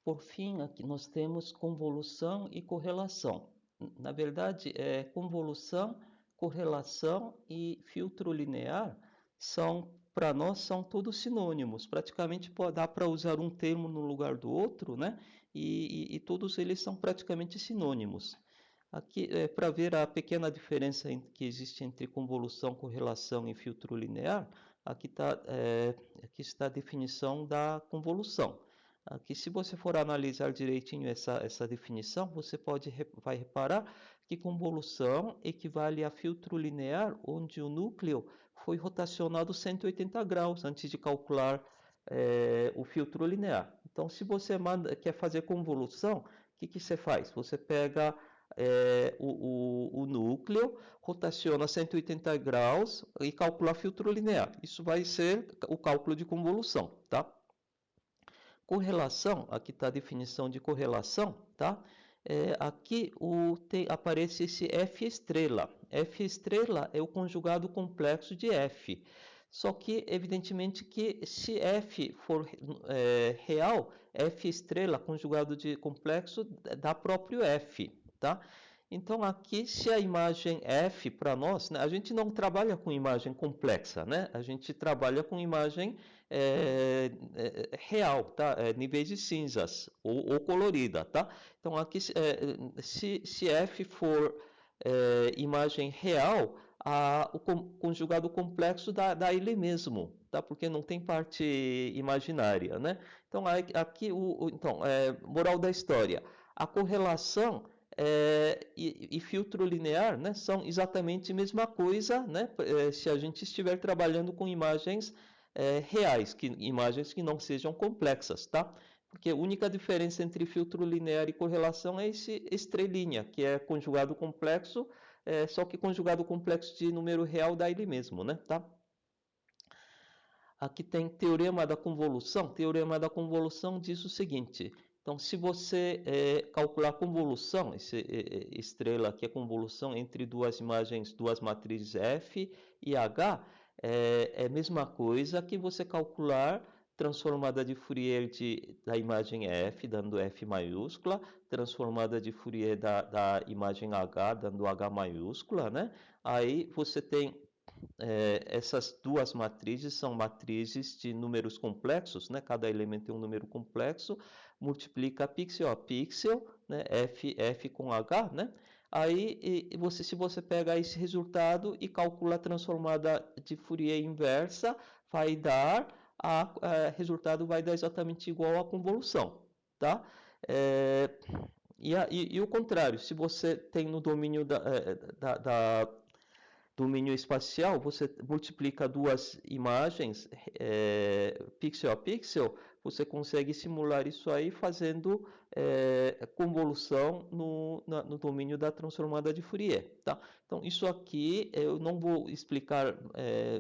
Por fim, aqui nós temos convolução e correlação. Na verdade, convolução, correlação e filtro linear são, para nós, são todos sinônimos. Praticamente dá para usar um termo no lugar do outro, né? E todos eles são praticamente sinônimos. Aqui, para ver a pequena diferença que existe entre convolução, correlação e filtro linear, aqui está a definição da convolução. Aqui, se você for analisar direitinho essa definição, você vai reparar que convolução equivale a filtro linear, onde o núcleo foi rotacionado 180 graus antes de calcular o filtro linear. Então, se você quer fazer convolução, o que você faz? Você pega o núcleo, rotaciona 180 graus e calcula filtro linear. Isso vai ser o cálculo de convolução, tá? Correlação, aqui está a definição de correlação, tá? Aqui aparece esse F estrela. F estrela é o conjugado complexo de F. Só que, evidentemente, que se F for real, F estrela conjugado de complexo dá próprio F, tá? Então, aqui, se a imagem F para nós, né, a gente não trabalha com imagem complexa, né? A gente trabalha com imagem real, tá? Níveis de cinzas ou colorida, tá? Então, aqui, se F for imagem real, o conjugado complexo dá ele mesmo, tá? Porque não tem parte imaginária, né? Então, aqui, moral da história, a correlação e filtro linear, né, são exatamente a mesma coisa, né, se a gente estiver trabalhando com imagens reais, imagens que não sejam complexas, tá? Porque a única diferença entre filtro linear e correlação é esse estrelinha, que é conjugado complexo, só que conjugado complexo de número real dá ele mesmo, né, tá? Aqui tem teorema da convolução. Teorema da convolução diz o seguinte: então, se você calcular a convolução, estrela aqui é convolução entre duas imagens, duas matrizes F e H, é a mesma coisa que você calcular transformada de Fourier da imagem F, dando F maiúscula, transformada de Fourier da imagem H, dando H maiúscula, né? Aí você tem essas duas matrizes são matrizes de números complexos, né? Cada elemento é um número complexo, multiplica pixel a pixel, né? F com H, né? Aí, se você pega esse resultado e calcula a transformada de Fourier inversa, vai dar, resultado vai dar exatamente igual à convolução, tá? E o contrário, se você tem no domínio da domínio espacial, você multiplica duas imagens pixel a pixel, você consegue simular isso aí fazendo convolução no domínio da transformada de Fourier, tá? Então, isso aqui eu não vou explicar,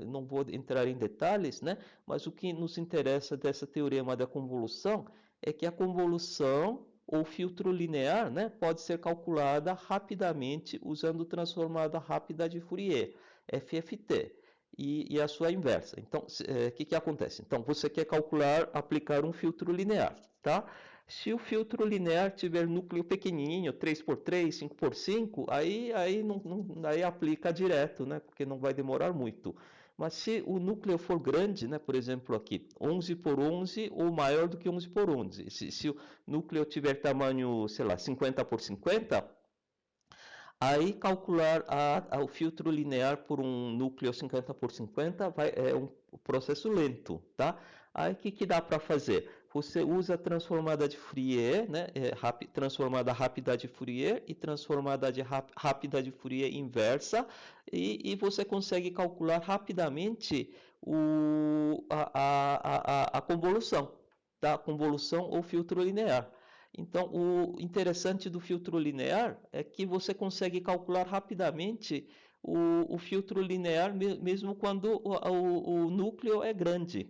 não vou entrar em detalhes, né? Mas o que nos interessa dessa teorema da convolução é que a convolução ou filtro linear, né, pode ser calculada rapidamente usando transformada rápida de Fourier, FFT, e a sua inversa. Então, o que acontece? Então, você quer aplicar um filtro linear, tá? Se o filtro linear tiver núcleo pequenininho, 3x3, 5x5, aí aplica direto, né, porque não vai demorar muito. Mas se o núcleo for grande, né, por exemplo aqui, 11x11 ou maior do que 11x11, se o núcleo tiver tamanho, sei lá, 50x50, aí calcular o filtro linear por um núcleo 50x50 é um processo lento, tá? Aí o que dá para fazer? Você usa a transformada de Fourier, né? Transformada rápida de Fourier e transformada rápida de Fourier inversa, e você consegue calcular rapidamente a convolução, tá? Convolução ou filtro linear. Então, o interessante do filtro linear é que você consegue calcular rapidamente o filtro linear, mesmo quando o núcleo é grande.